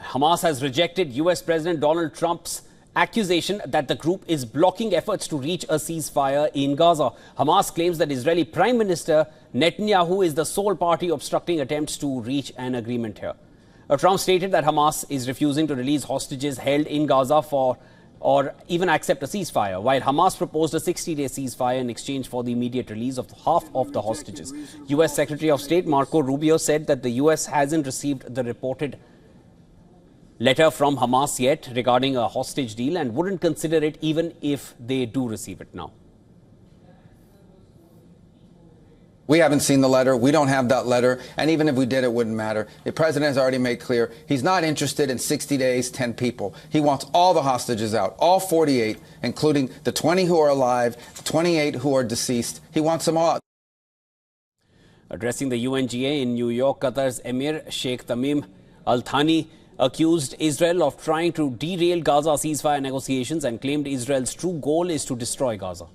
Hamas has rejected US President Donald Trump's accusation that the group is blocking efforts to reach a ceasefire in Gaza. Hamas claims that Israeli Prime Minister Netanyahu is the sole party obstructing attempts to reach an agreement here. Trump stated that Hamas is refusing to release hostages held in Gaza or even accept a ceasefire, while Hamas proposed a 60-day ceasefire in exchange for the immediate release of half of the hostages. US Secretary of State Marco Rubio said that the US hasn't received the reported letter from Hamas yet regarding a hostage deal and wouldn't consider it even if they do receive it now. We haven't seen the letter. We don't have that letter. And even if we did, it wouldn't matter. The president has already made clear he's not interested in 60 days, 10 people. He wants all the hostages out, all 48, including the 20 who are alive, the 28 who are deceased. He wants them all out. Addressing the UNGA in New York, Qatar's Emir Sheikh Tamim Al Thani accused Israel of trying to derail Gaza ceasefire negotiations and claimed Israel's true goal is to destroy Gaza.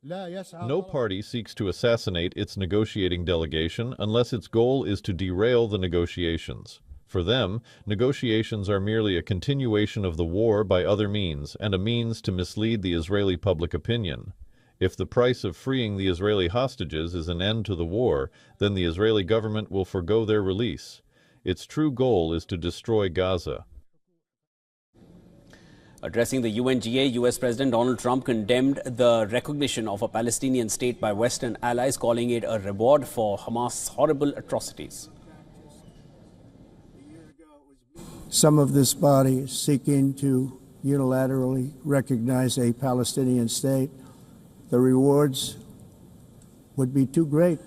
No party seeks to assassinate its negotiating delegation unless its goal is to derail the negotiations. For them, negotiations are merely a continuation of the war by other means and a means to mislead the Israeli public opinion. If the price of freeing the Israeli hostages is an end to the war, then the Israeli government will forgo their release. Its true goal is to destroy Gaza. Addressing the UNGA, US President Donald Trump condemned the recognition of a Palestinian state by Western allies, calling it a reward for Hamas' horrible atrocities. Some of this body is seeking to unilaterally recognize a Palestinian state. The rewards would be too great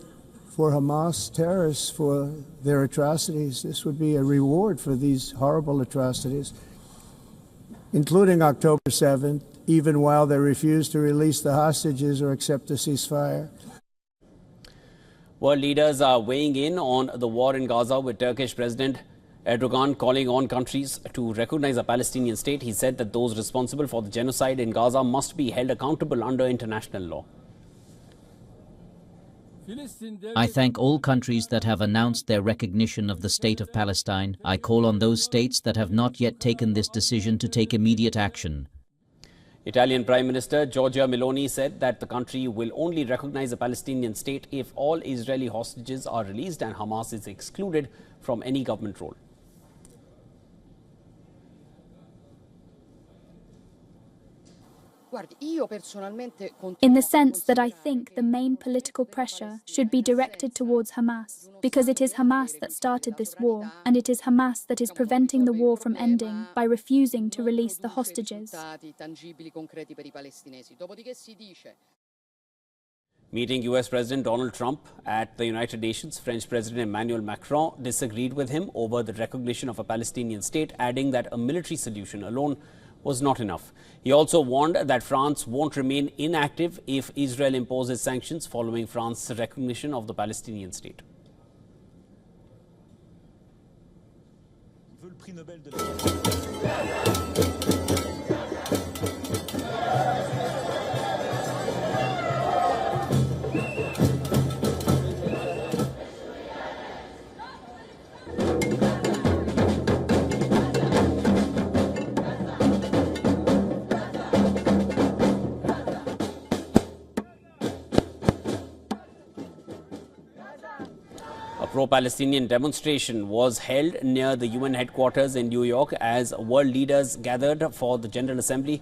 for Hamas terrorists for their atrocities. This would be a reward for these horrible atrocities, including October 7th, even while they refuse to release the hostages or accept a ceasefire. World leaders are weighing in on the war in Gaza, with Turkish President Erdogan calling on countries to recognize a Palestinian state. He said that those responsible for the genocide in Gaza must be held accountable under international law. I thank all countries that have announced their recognition of the state of Palestine. I call on those states that have not yet taken this decision to take immediate action. Italian Prime Minister Giorgia Meloni said that the country will only recognize a Palestinian state if all Israeli hostages are released and Hamas is excluded from any government role. In the sense that I think the main political pressure should be directed towards Hamas, because it is Hamas that started this war, and it is Hamas that is preventing the war from ending by refusing to release the hostages. Meeting US President Donald Trump at the United Nations, French President Emmanuel Macron disagreed with him over the recognition of a Palestinian state, adding that a military solution alone was not enough. He also warned that France won't remain inactive if Israel imposes sanctions following France's recognition of the Palestinian state. A pro-Palestinian demonstration was held near the UN headquarters in New York as world leaders gathered for the General Assembly,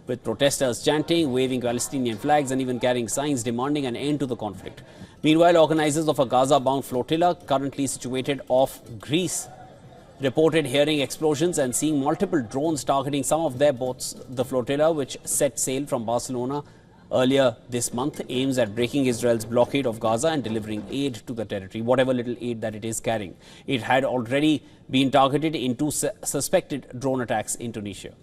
with protesters chanting, waving Palestinian flags and even carrying signs demanding an end to the conflict. Meanwhile, organizers of a Gaza-bound flotilla currently situated off Greece reported hearing explosions and seeing multiple drones targeting some of their boats. The flotilla, which set sail from Barcelona earlier this month, aims at breaking Israel's blockade of Gaza and delivering aid to the territory, whatever little aid that it is carrying. It had already been targeted in two suspected drone attacks in Tunisia.